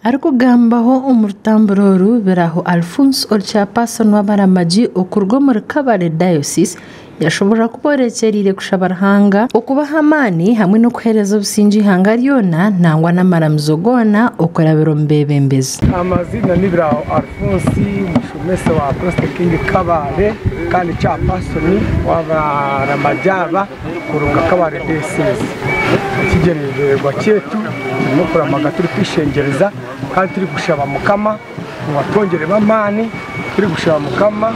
Ariko gambaho umurutamburo biraho Alphonse Olchapason w'abaramaji okurwo muri Kabale Diocese yashobora kuborekerire kushabarahanga okubaha amani hamwe no kuhereza obusingi ihanga ryona nangwa n'amaramizo gona okurabira mbebembezi. Amazina ni biraho Alphonse umushomese wa Apostle King Kabale kandi Chapason w'abaramajaba kuruka Kabale Diocese. Ikigendererwa cyetu no kuramaga turi kwishengereza kandi turi gushaba mukama mu batongere b'amani turi gushaba mukama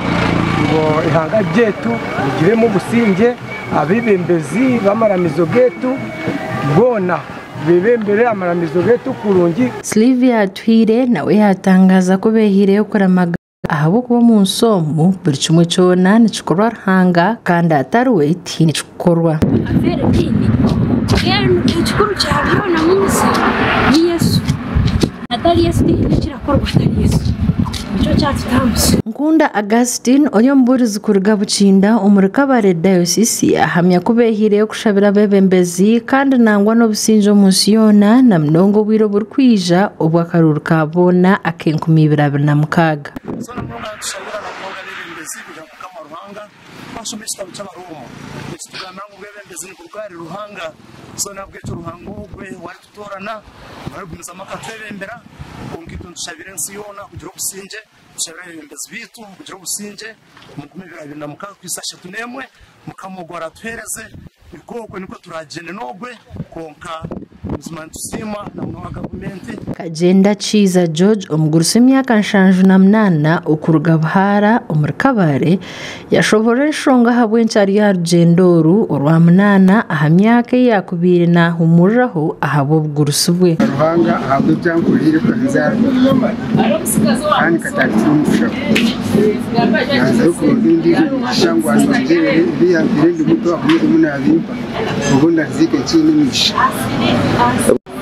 ngo ihanga ryetu rigiremo businge abibembezi b'amaramizo getu gona bibembere amaramizo getu kurungi. Sylvia Twire nawe yatangaza ko behire kuramaga ahabo kuba mu nsomu buri kimwe cyona nikikorwa hanga kandi ataruwe tini kikorwa ikikuru cyabyo na munsi ni Yesu atari Yesu kirakorwa atari Yesu cyo cyatambye. Nkunda Augustine oyomburiza kuruga bucinda umuri Kabale Diocese ahamya kubehire yo kushabira bebembezi kandi nangwa no businjo munsi yona na mnongo bwiro burkwija obwakaruru kabona akenkumibiramukaga. So namwe tushabira nakonga bebembezi kuja kukama ruhanga basomesta bucabarumo tugana ngo bebembezi ni kurwari ruhanga so nabwe turuhango gwe wari tutorana bari gumiza makatebembera ongito tushabire nsiyona kugira businje tushabira bebembezi bitu kugira businje mukumibira mukaga kwisashe tunemwe mukamugora twereze ikoko niko turagene nogwe konka uzman tusima na mwa government. Kagenda Chiza George omugurusi myaka 58 okuruga Buhara omuri Kabale yashobora shonga habwencyari ya rugendoru orwa munana aha myaka yakubire na humuraho ahabo bugurusi bwe Ruhanga ahabwe byankurire kwanza kandi katakimusha ariko ndi shangwa asangere biya ndi muto akomeze munabi ubundi azike cyane misha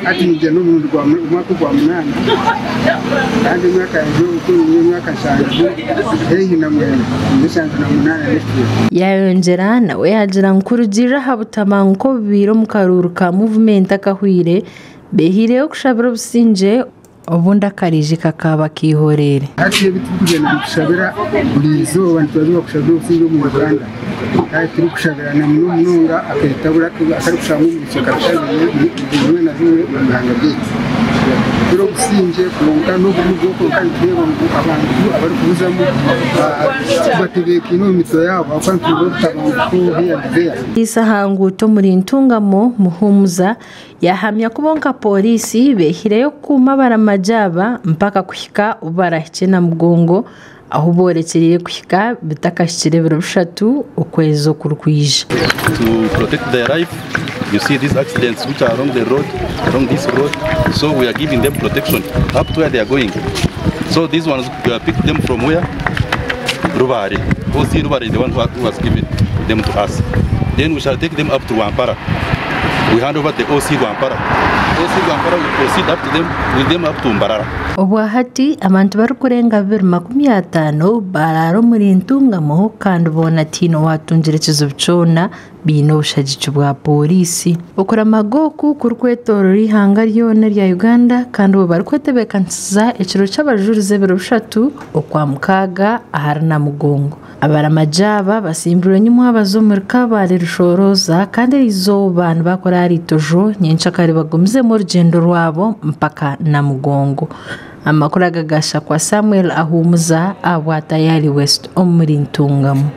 ati nje no mu mwaka kwa munana kandi mwaka yo kuri mwaka 5 ehe na mwe nishanze na munana yayongera nawe yagira nkurugira habutamanko bibiro mu karuru ka movement akahwire behire yo kushabira businje obunda karije kakaba kihorere ati bitugena kushabira burizo abantu bari kushabira businje mu Rwanda kandi turi kushabira na mununga aketabura akari kushamu mu cyakashabira bimwe na bimwe mu mahanga byinshi turi businje kunka no bwoko kandi twebo abantu abari kubuzamo batebeka ino mito yabo afantu botabanko hiya isahangu to muri ntungamo muhumuza yahamya kubonka polisi behire yo kuma baramajaba mpaka kuhika ubarahice na mugongo aho borekereye kuhika bitakashire birushatu ukwezo kurkwije to protect their life. You see these accidents which are along the road, along this road, so we are giving them protection up to where they are going. So these ones we pick them from where? Rubari. Rubari is the one who has given them to us. Then we shall take them up to Wampara. We hand over the OC Wampara. OC Wampara will proceed up to them with them up to Mbarara. Obwahati abantu bari kurenga 250 bararo muri ntungamo kandi bona tino watungirekezo bicona bino bushagicu bwa polisi ukora magoku kurwetoro rihanga ryone rya Uganda kandi bo bari kwetebekansiza ekiro cy'abajurize birushatu okwa mukaga aharana mugongo abaramajaba basimbura nyuma abazo muri Kabale rushoroza kandi izo bantu bakora ari tojo nyinshi kari bagomze mu rugendo rwabo mpaka na mugongo. Amakuru agagasha kwa Samuel Ahumuza abwata yali West omuri ntungamo.